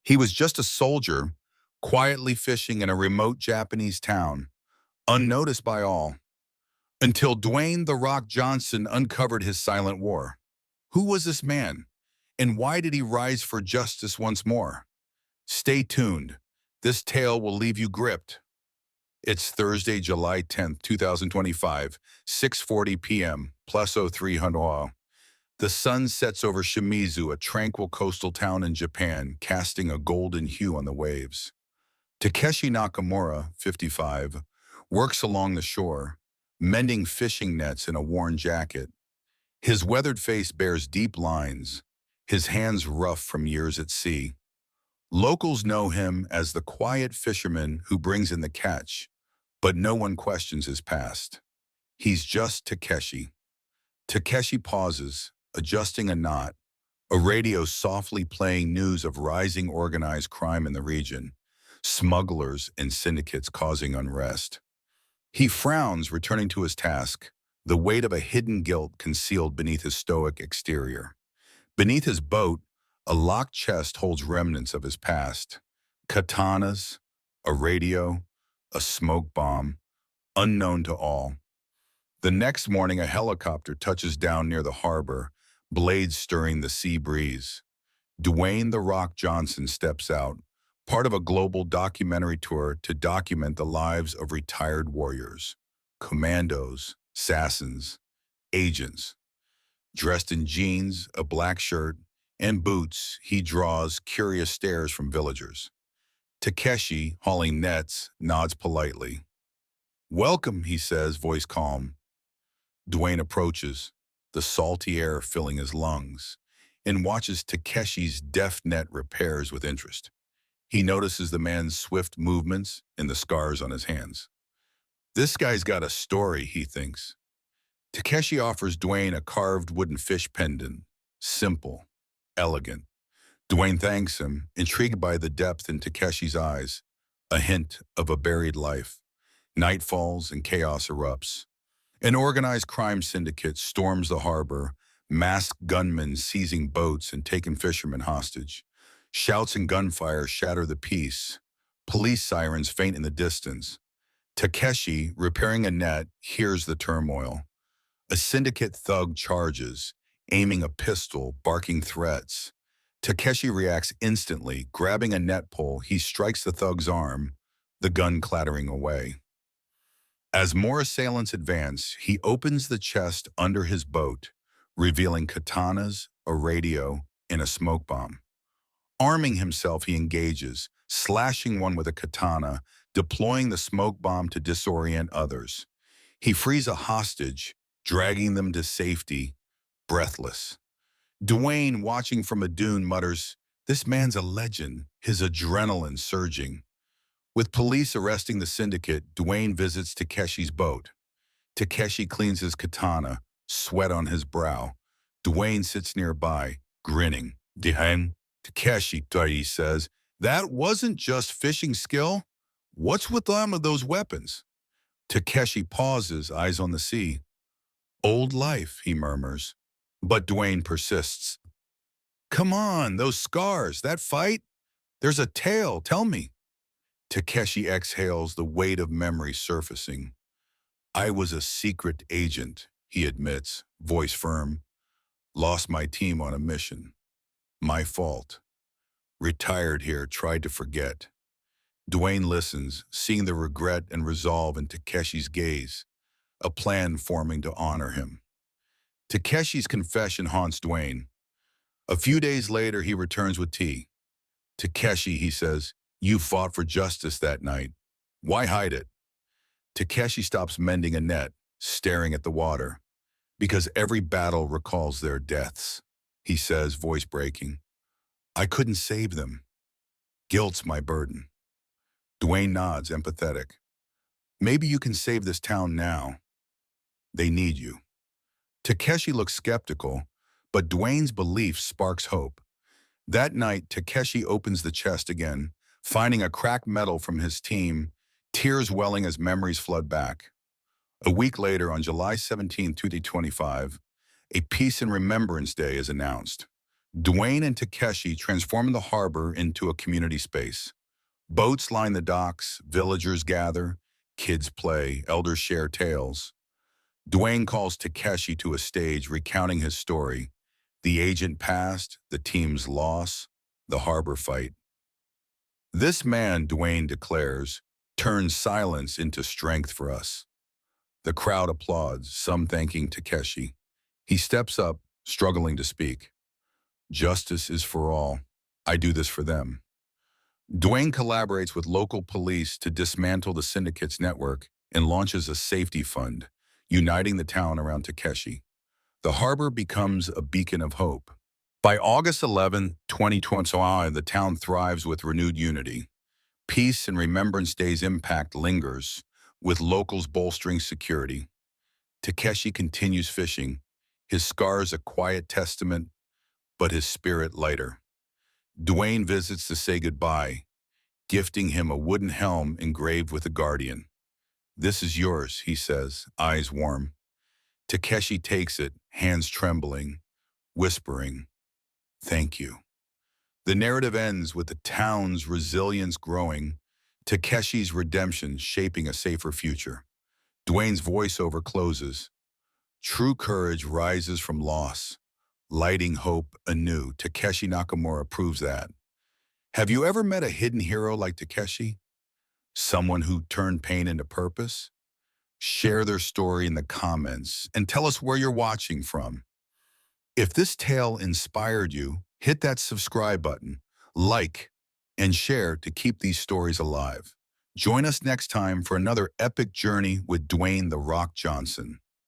He was just a soldier, quietly fishing in a remote Japanese town, unnoticed by all, until Dwayne "The Rock" Johnson uncovered his silent war. Who was this man, and why did he rise for justice once more? Stay tuned. This tale will leave you gripped. It's Thursday, July 10th, 2025, 6:40 p.m., plus 0300. The sun sets over Shimizu, a tranquil coastal town in Japan, casting a golden hue on the waves. Takeshi Nakamura, 55, works along the shore, mending fishing nets in a worn jacket. His weathered face bears deep lines, his hands rough from years at sea. Locals know him as the quiet fisherman who brings in the catch, but no one questions his past. He's just Takeshi. Takeshi pauses, adjusting a knot, a radio softly playing news of rising organized crime in the region, smugglers and syndicates causing unrest. He frowns, returning to his task, the weight of a hidden guilt concealed beneath his stoic exterior. Beneath his boat, a locked chest holds remnants of his past. Katanas, a radio, a smoke bomb, unknown to all. The next morning, a helicopter touches down near the harbor, blades stirring the sea breeze. Dwayne "The Rock" Johnson steps out, part of a global documentary tour to document the lives of retired warriors, commandos, assassins, agents. Dressed in jeans, a black shirt, and boots, he draws curious stares from villagers. Takeshi, hauling nets, nods politely. "Welcome," he says, voice calm. Dwayne approaches, the salty air filling his lungs, and watches Takeshi's deft net repairs with interest. He notices the man's swift movements and the scars on his hands. This guy's got a story, he thinks. Takeshi offers Dwayne a carved wooden fish pendant, simple, elegant. Dwayne thanks him, intrigued by the depth in Takeshi's eyes, a hint of a buried life. Night falls and chaos erupts. An organized crime syndicate storms the harbor, masked gunmen seizing boats and taking fishermen hostage. Shouts and gunfire shatter the peace. Police sirens faint in the distance. Takeshi, repairing a net, hears the turmoil. A syndicate thug charges, aiming a pistol, barking threats. Takeshi reacts instantly. Grabbing a net pole, he strikes the thug's arm, the gun clattering away. As more assailants advance, he opens the chest under his boat, revealing katanas, a radio, and a smoke bomb. Arming himself, he engages, slashing one with a katana, deploying the smoke bomb to disorient others. He frees a hostage, dragging them to safety, breathless. Dwayne, watching from a dune, mutters, "This man's a legend," his adrenaline surging. With police arresting the syndicate, Dwayne visits Takeshi's boat. Takeshi cleans his katana, sweat on his brow. Dwayne sits nearby, grinning. "Dihan, Takeshi," he says, "that wasn't just fishing skill. What's with them of those weapons?" Takeshi pauses, eyes on the sea. "Old life," he murmurs. But Dwayne persists. "Come on, those scars, that fight? There's a tale, tell me." Takeshi exhales, the weight of memory surfacing. "I was a secret agent," he admits, voice firm. "Lost my team on a mission. My fault. Retired here, tried to forget." Dwayne listens, seeing the regret and resolve in Takeshi's gaze, a plan forming to honor him. Takeshi's confession haunts Dwayne. A few days later, he returns with tea. "Takeshi," he says, "you fought for justice that night. Why hide it?" Takeshi stops mending a net, staring at the water. "Because every battle recalls their deaths," he says, voice breaking. "I couldn't save them. Guilt's my burden." Dwayne nods, empathetic. "Maybe you can save this town now. They need you." Takeshi looks skeptical, but Dwayne's belief sparks hope. That night, Takeshi opens the chest again, finding a cracked medal from his team, tears welling as memories flood back. A week later, on July 17, 2025, a Peace and Remembrance Day is announced. Dwayne and Takeshi transform the harbor into a community space. Boats line the docks, villagers gather, kids play, elders share tales. Dwayne calls Takeshi to a stage recounting his story, the agent past, the team's loss, the harbor fight. This man, Dwayne declares, turns silence into strength for us. The crowd applauds, some thanking Takeshi. He steps up, struggling to speak. Justice is for all. I do this for them. Dwayne collaborates with local police to dismantle the syndicate's network and launches a safety fund, uniting the town around Takeshi. The harbor becomes a beacon of hope. By August 11, 2025, the town thrives with renewed unity. Peace and Remembrance Day's impact lingers, with locals bolstering security. Takeshi continues fishing, his scars a quiet testament, but his spirit lighter. Dwayne visits to say goodbye, gifting him a wooden helm engraved with a guardian. "This is yours," he says, eyes warm. Takeshi takes it, hands trembling, whispering, "Thank you." The narrative ends with the town's resilience growing, Takeshi's redemption shaping a safer future. Dwayne's voiceover closes. True courage rises from loss, lighting hope anew. Takeshi Nakamura proves that. Have you ever met a hidden hero like Takeshi? Someone who turned pain into purpose? Share their story in the comments and tell us where you're watching from. If this tale inspired you, hit that subscribe button, like, and share to keep these stories alive. Join us next time for another epic journey with Dwayne "The Rock" Johnson.